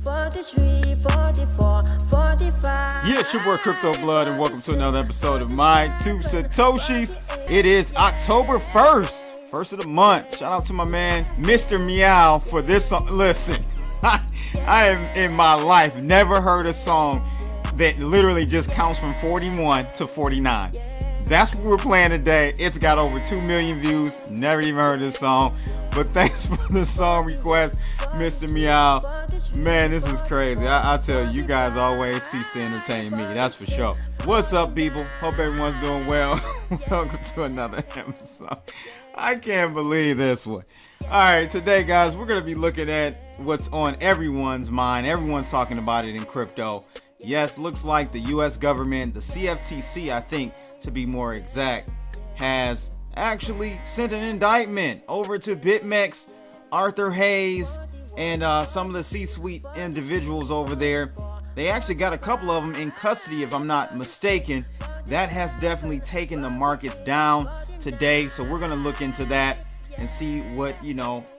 43, 44, 45. Yeah, it's your boy Crypto Blood, and welcome to another episode of My Two Satoshis. It is October 1st, first of the month. Shout out to my man, Mr. Meow, for this song. Listen, I have in my life never heard a song that literally just counts from 41 to 49. That's what we're playing today. It's got over 2 million views. Never even heard this song. But thanks for the song request, Mr. Meow. Man, this is crazy. I tell you, you guys always cease to entertain me. That's for sure. What's up, people? Hope everyone's doing well. Welcome to another episode. I can't believe this one. All right, today, guys, we're going to be looking at what's on everyone's mind. Everyone's talking about it in crypto. Yes, looks like the U.S. government, the CFTC, I think, to be more exact, has actually sent an indictment over to Bitmex, Arthur Hayes, and some of the C-suite individuals over there. They actually got a couple of them in custody, if I'm not mistaken. That has definitely taken the markets down today, so we're going to look into that and see what,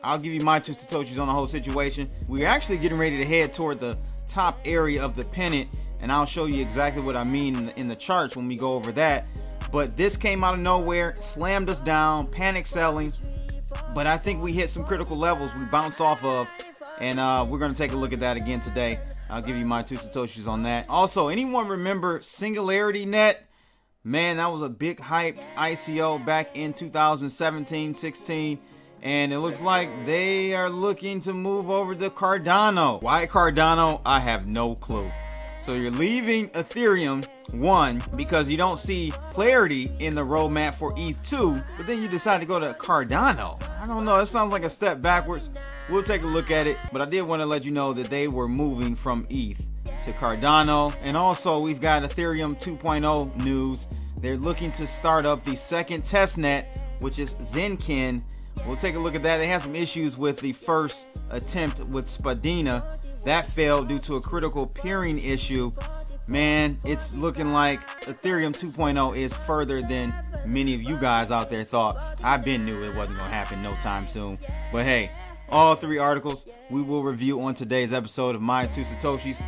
I'll give you my two satoshis on the whole situation. We're actually getting ready to head toward the top area of the pennant, and I'll show you exactly what I mean in the charts when we go over that. But this came out of nowhere, slammed us down, panic selling, but I think we hit some critical levels we bounced off of, and we're going to take a look at that again today. I'll give you my two satoshis on that. Also, anyone remember SingularityNET? Man, that was a big hype ICO back in 2017-16, and it looks like they are looking to move over to Cardano. Why Cardano? I have no clue. So you're leaving Ethereum 1 because you don't see clarity in the roadmap for ETH 2, but then you decide to go to Cardano. I don't know, it sounds like a step backwards. We'll take a look at it, but I did want to let you know that they were moving from ETH to Cardano. And also we've got Ethereum 2.0 news. They're looking to start up the second testnet, which is Zenkin. We'll take a look at that. They had some issues with the first attempt with Spadina. That failed due to a critical peering issue. Man, it's looking like Ethereum 2.0 is further than many of you guys out there thought. I've been knew it wasn't going to happen no time soon. But hey, all three articles we will review on today's episode of My Two Satoshis.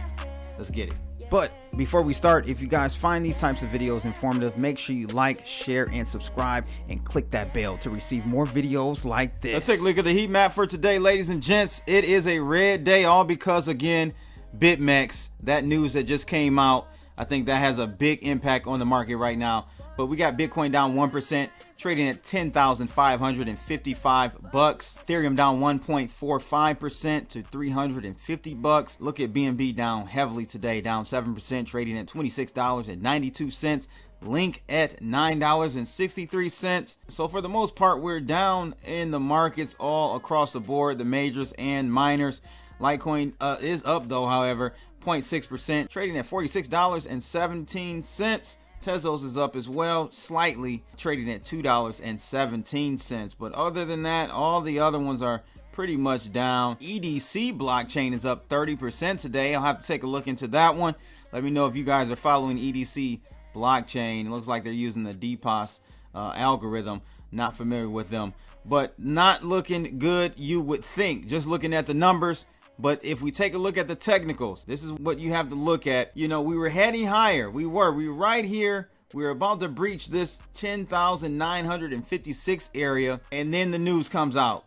Let's get it. But before we start, if you guys find these types of videos informative, make sure you like, share, and subscribe, and click that bell to receive more videos like this. Let's take a look at the heat map for today, ladies and gents. It is a red day, all because, again, Bitmex, that news that just came out. I think that has a big impact on the market right now. But we got Bitcoin down 1%, trading at $10,555. Ethereum down 1.45% to $350. Look at BNB down heavily today, down 7%, trading at $26.92. Link at $9.63. So for the most part, we're down in the markets all across the board, the majors and minors. Litecoin is up though, however, 0.6%, trading at $46.17. Tezos is up as well, slightly, trading at $2.17. But other than that, all the other ones are pretty much down. EDC blockchain is up 30% today. I'll have to take a look into that one. Let me know if you guys are following EDC blockchain. It looks like they're using the DPoS algorithm. Not familiar with them, but not looking good, you would think, just looking at the numbers. But if we take a look at the technicals, this is what you have to look at. We were heading higher. We were right here. We were about to breach this 10,956 area. And then the news comes out.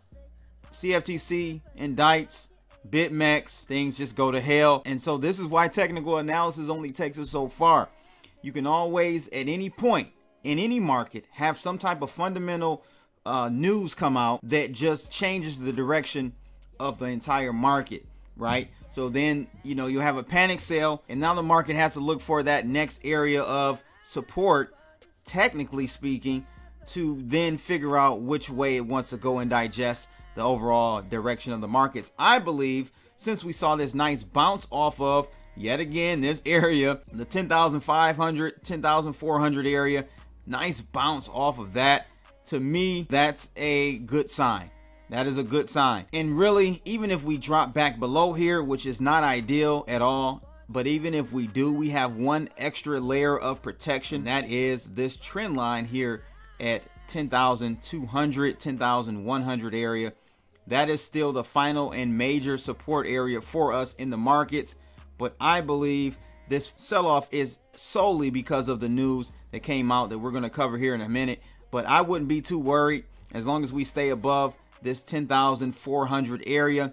CFTC indicts Bitmex. Things just go to hell. And so this is why technical analysis only takes us so far. You can always, at any point in any market, have some type of fundamental news come out that just changes the direction of the entire market, right? So then you have a panic sale, and now the market has to look for that next area of support, technically speaking, to then figure out which way it wants to go and digest the overall direction of the markets. I believe, since we saw this nice bounce off of yet again this area, the 10,500 10,400 area, nice bounce off of that, to me that's a good sign. That is a good sign. And really, even if we drop back below here, which is not ideal at all, but even if we do, we have one extra layer of protection. That is this trend line here at 10,200, 10,100 area. That is still the final and major support area for us in the markets. But I believe this sell-off is solely because of the news that came out that we're going to cover here in a minute. But I wouldn't be too worried as long as we stay above this 10,400 area.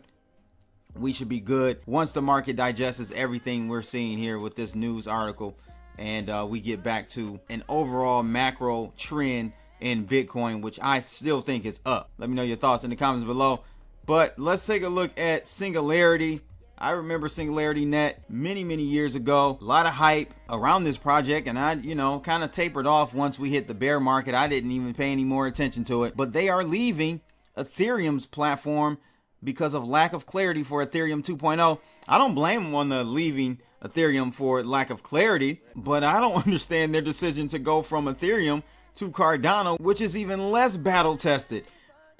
We should be good once the market digests everything we're seeing here with this news article, and we get back to an overall macro trend in Bitcoin, which I still think is up. Let me know your thoughts in the comments below. But let's take a look at Singularity. I remember SingularityNET many years ago. A lot of hype around this project, and I, kind of tapered off once we hit the bear market. I didn't even pay any more attention to it. But they are leaving Ethereum's platform because of lack of clarity for Ethereum 2.0. I don't blame them on the leaving Ethereum for lack of clarity, but I don't understand their decision to go from Ethereum to Cardano, which is even less battle tested.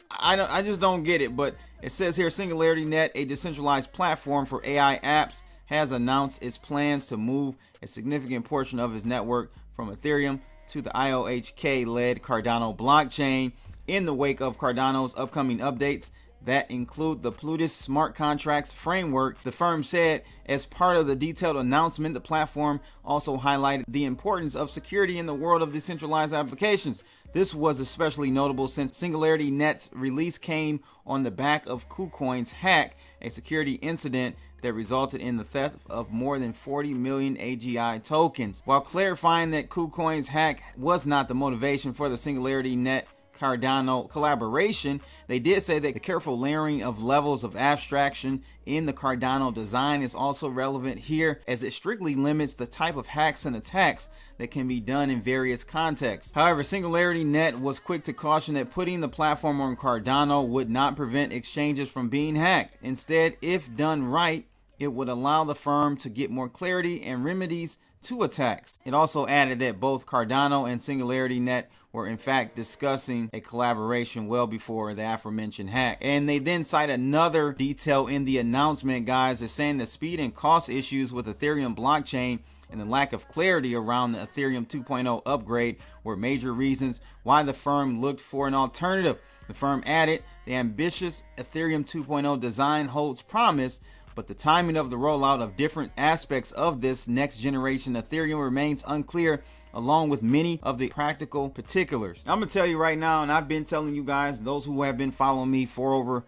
I just don't get it. But it says here, SingularityNET, a decentralized platform for AI apps, has announced its plans to move a significant portion of its network from Ethereum to the IOHK-led Cardano blockchain in the wake of Cardano's upcoming updates that include the Plutus smart contracts framework. The firm said as part of the detailed announcement, the platform also highlighted the importance of security in the world of decentralized applications. This was especially notable since SingularityNET's release came on the back of KuCoin's hack, a security incident that resulted in the theft of more than 40 million AGI tokens. While clarifying that KuCoin's hack was not the motivation for the SingularityNET Cardano collaboration, they did say that the careful layering of levels of abstraction in the Cardano design is also relevant here, as it strictly limits the type of hacks and attacks that can be done in various contexts. However, SingularityNET was quick to caution that putting the platform on Cardano would not prevent exchanges from being hacked. Instead, if done right, it would allow the firm to get more clarity and remedies to attacks. It also added that both Cardano and SingularityNET were in fact discussing a collaboration well before the aforementioned hack. And they then cite another detail in the announcement, guys, is saying the speed and cost issues with Ethereum blockchain and the lack of clarity around the Ethereum 2.0 upgrade were major reasons why the firm looked for an alternative. The firm added, the ambitious Ethereum 2.0 design holds promise, but the timing of the rollout of different aspects of this next generation Ethereum remains unclear, along with many of the practical particulars. I'm gonna tell you right now, and I've been telling you guys, those who have been following me for over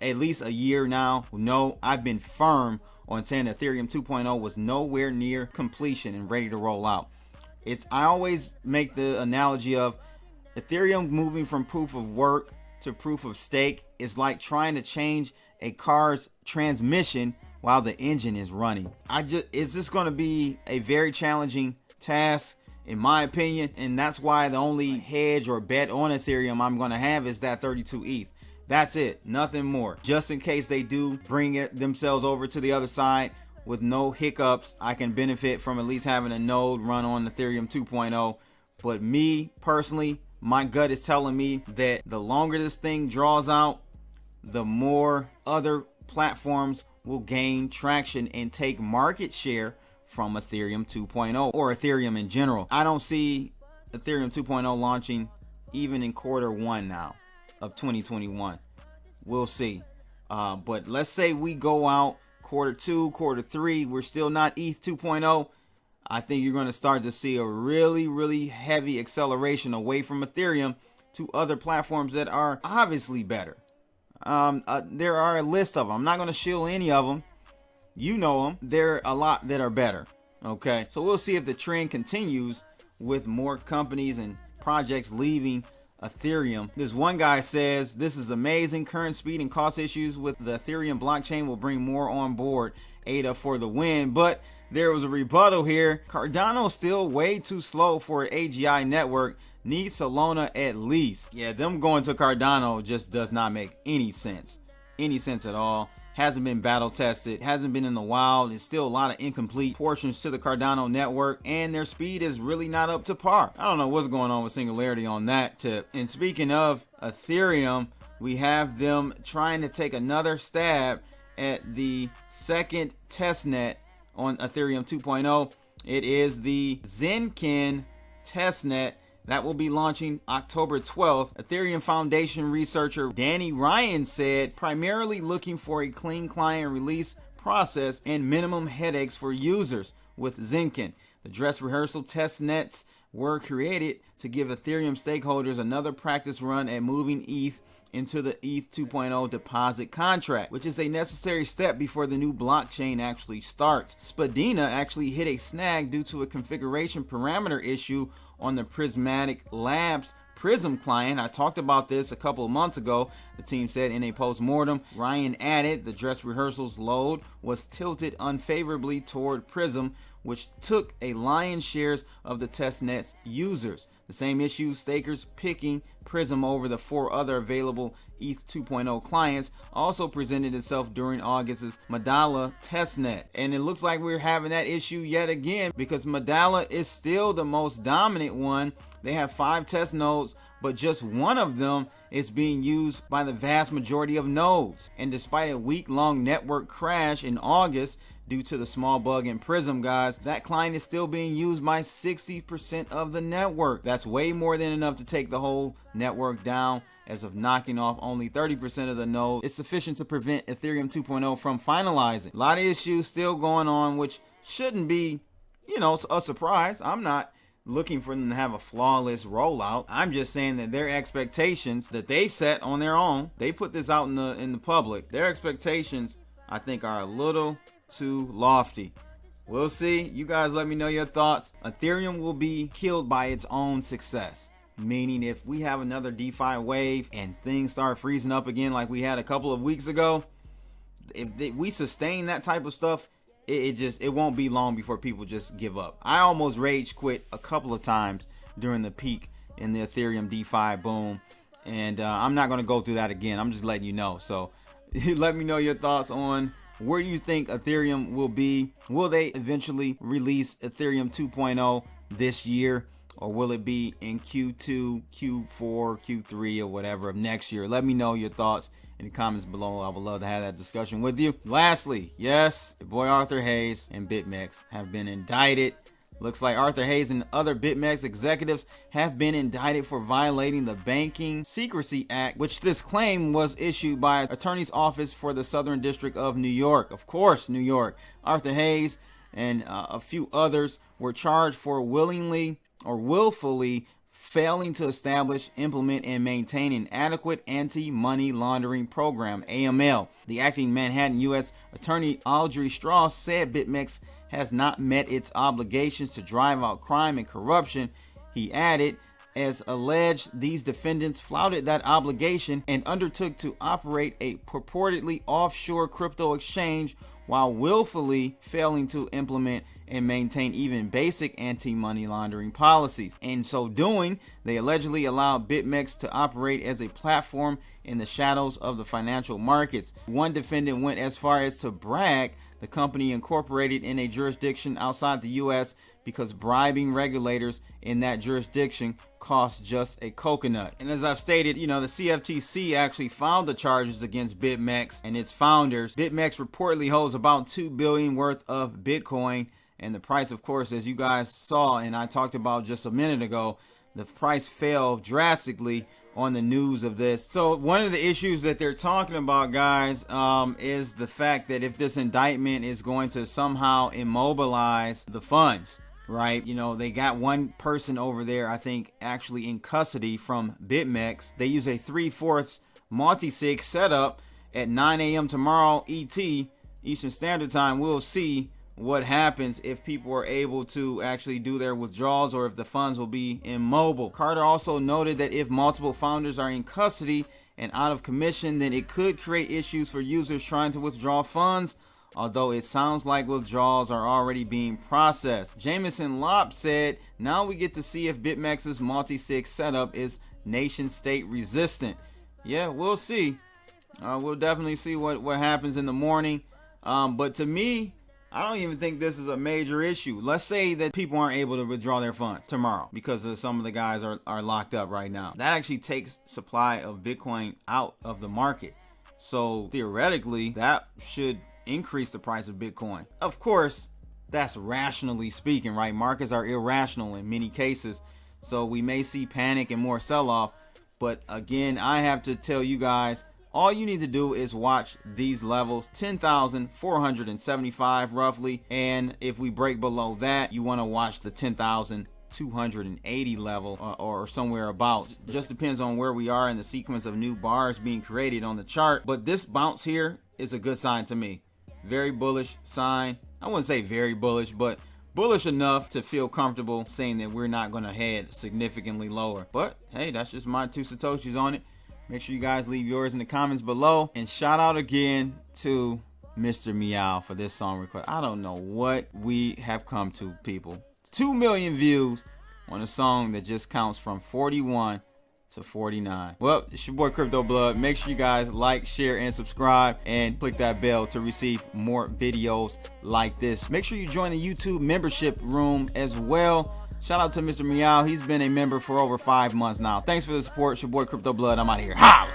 at least a year now, know I've been firm on saying Ethereum 2.0 was nowhere near completion and ready to roll out. I always make the analogy of Ethereum moving from proof of work to proof of stake is like trying to change a car's transmission while the engine is running. It's just going to be a very challenging task, in my opinion, and that's why the only hedge or bet on Ethereum I'm going to have is that 32 ETH. That's it, nothing more. Just in case they do bring it themselves over to the other side with no hiccups, I can benefit from at least having a node run on Ethereum 2.0. But me personally, my gut is telling me that the longer this thing draws out, the more other platforms will gain traction and take market share from Ethereum 2.0 or Ethereum in general. I don't see Ethereum 2.0 launching even in Q1 now of 2021. We'll see. But let's say we go out Q2, Q3, we're still not ETH 2.0. I think you're going to start to see a really heavy acceleration away from Ethereum to other platforms that are obviously better. There are a list of them. I'm not going to shill any of them. You know them. There are a lot that are better. Okay, so we'll see if the trend continues with more companies and projects leaving Ethereum. This one guy says, this is amazing. Current speed and cost issues with the Ethereum blockchain will bring more on board. ADA for the win. But there was a rebuttal here. Cardano still way too slow for an AGI network. Needs Solana at least. Yeah, them going to Cardano just does not make any sense. Any sense at all. Hasn't been battle tested, hasn't been in the wild. It's still a lot of incomplete portions to the Cardano network, and their speed is really not up to par. I don't know what's going on with Singularity on that tip. And speaking of Ethereum, we have them trying to take another stab at the second testnet on Ethereum 2.0. It is the Zenkin testnet. that will be launching October 12th. Ethereum Foundation researcher Danny Ryan said, primarily looking for a clean client release process and minimum headaches for users with Zinkin. The dress rehearsal test nets were created to give Ethereum stakeholders another practice run at moving ETH into the ETH 2.0 deposit contract, which is a necessary step before the new blockchain actually starts. Spadina actually hit a snag due to a configuration parameter issue on the Prismatic Labs Prism client. I talked about this a couple of months ago, the team said in a post-mortem. Ryan added the dress rehearsals load was tilted unfavorably toward Prism, which took a lion's share of the testnet's users. The same issue, stakers picking Prism over the 4 other available ETH 2.0 clients, also presented itself during August's Mandala testnet. And it looks like we're having that issue yet again because Mandala is still the most dominant one. They have 5 test nodes, but just one of them is being used by the vast majority of nodes. And despite a week-long network crash in August, due to the small bug in Prism, guys, that client is still being used by 60% of the network. That's way more than enough to take the whole network down. As of knocking off only 30% of the nodes, it's sufficient to prevent Ethereum 2.0 from finalizing. A lot of issues still going on, which shouldn't be, a surprise. I'm not looking for them to have a flawless rollout. I'm just saying that their expectations that they've set on their own, they put this out in the public. Their expectations, I think, are a little too lofty. We'll see. You guys let me know your thoughts. Ethereum will be killed by its own success. Meaning if we have another DeFi wave and things start freezing up again like we had a couple of weeks ago, if we sustain that type of stuff, it won't be long before people just give up. I almost rage quit a couple of times during the peak in the Ethereum DeFi boom, and I'm not going to go through that again. I'm just letting you know. So let me know your thoughts on where you think Ethereum will be. Will they eventually release Ethereum 2.0 this year? Or will it be in Q2, Q4, Q3, or whatever of next year? Let me know your thoughts in the comments below. I would love to have that discussion with you. Lastly, yes, the boy Arthur Hayes and Bitmex have been indicted. Looks like Arthur Hayes and other Bitmex executives have been indicted for violating the Bank Secrecy Act, which this claim was issued by Attorney's Office for the Southern District of New York. Of course, New York. Arthur Hayes and a few others were charged for willfully failing to establish, implement, and maintain an adequate anti-money laundering program, AML. The acting Manhattan U.S. Attorney Audrey Strauss said Bitmex has not met its obligations to drive out crime and corruption. He added, as alleged, these defendants flouted that obligation and undertook to operate a purportedly offshore crypto exchange while willfully failing to implement and maintain even basic anti-money laundering policies. In so doing, they allegedly allowed Bitmex to operate as a platform in the shadows of the financial markets. One defendant went as far as to brag the company incorporated in a jurisdiction outside the U.S. because bribing regulators in that jurisdiction costs just a coconut. And as I've stated, the CFTC actually filed the charges against Bitmex and its founders. Bitmex reportedly holds about $2 billion worth of Bitcoin, and the price, of course, as you guys saw and I talked about just a minute ago, the price fell drastically on the news of this. So one of the issues that they're talking about, guys, is the fact that if this indictment is going to somehow immobilize the funds, right? They got one person over there, I think, actually in custody from Bitmex. They use a 3/4 multi-sig setup at 9 a.m. tomorrow ET, Eastern Standard Time. We'll see what happens if people are able to actually do their withdrawals or if the funds will be immobile. Carter also noted that if multiple founders are in custody and out of commission, then it could create issues for users trying to withdraw funds, although it sounds like withdrawals are already being processed. Jameson Lopp said, now we get to see if Bitmex's multi-sig setup is nation state resistant. Yeah, we'll see. We'll definitely see what happens in the morning. But to me, I don't even think this is a major issue. Let's say that people aren't able to withdraw their funds tomorrow because of some of the guys are locked up right now. That actually takes supply of Bitcoin out of the market. So theoretically, that should increase the price of Bitcoin. Of course, that's rationally speaking, right? Markets are irrational in many cases. So we may see panic and more sell-off. But again, I have to tell you guys, all you need to do is watch these levels, 10,475 roughly. And if we break below that, you want to watch the 10,280 level or somewhere about. Just depends on where we are in the sequence of new bars being created on the chart. But this bounce here is a good sign to me. Very bullish sign. I wouldn't say very bullish, but bullish enough to feel comfortable saying that we're not going to head significantly lower. But hey, that's just my 2 Satoshis on it. Make sure you guys leave yours in the comments below. And shout out again to Mr. Meow for this song request. I don't know what we have come to, people. 2 million views on a song that just counts from 41 to 49. Well, it's your boy Crypto Blood. Make sure you guys like, share, and subscribe, and click that bell to receive more videos like this. Make sure you join the YouTube membership room as well. Shout out to Mr. Meow. He's been a member for over 5 months now. Thanks for the support. It's your boy Crypto Blood. I'm out of here. Holla!